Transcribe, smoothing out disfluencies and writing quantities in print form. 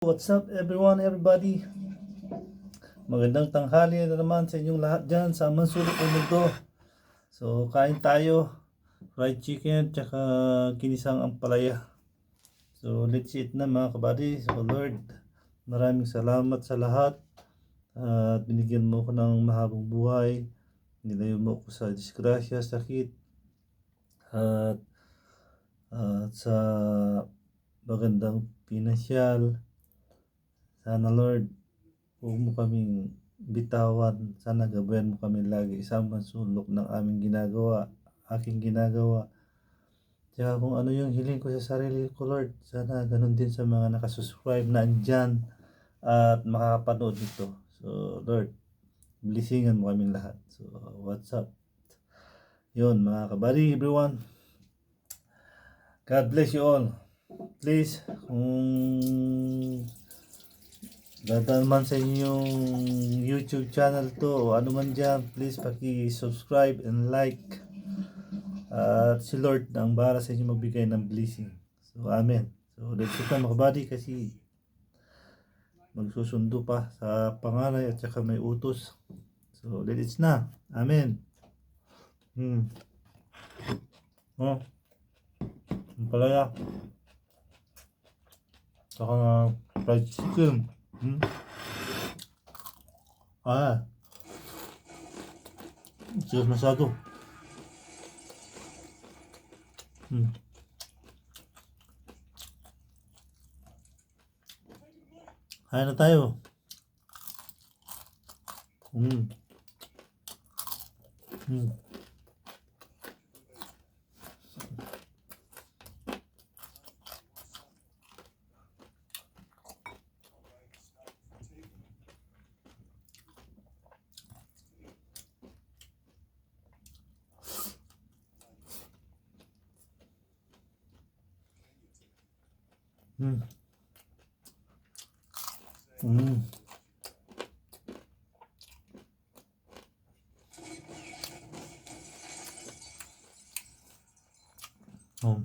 What's up everyone, everybody? Magandang tanghali na naman sa inyong lahat dyan sa mansulok ng mundo. So, kain tayo. Fried chicken, tsaka ginisang ampalaya. So, let's eat na mga kabady. So, Lord, maraming salamat sa lahat. At binigyan mo ko ng mahabang buhay. Nilayo mo ko sa disgrasya, sakit. At sa magandang pinansyal. Sana Lord, huwag mo kaming bitawan. Sana gabayan mo kami lagi sa mansulok ng aming ginagawa, aking ginagawa. Tsaka kung ano yung hiling ko sa sarili ko Lord, sana ganun din sa mga nakasubscribe na andyan at makakapanood nito. So Lord, blessingan mo kaming lahat. So what's up? Yun mga kabari, everyone. God bless you all. Please, kung dadaan man sa inyong YouTube channel to o ano man dyan, please paki-subscribe and like. At si Lord ang bahala sa inyo magbigay ng blessing. So, amen. So, let's go mga kabady kasi magsusundo pa sa pangalan at saka may utos. So, let's na. Amen. Oh. Ang palaya. Saka fried chicken. Cheers masyado. Kaya na tayo. Oh.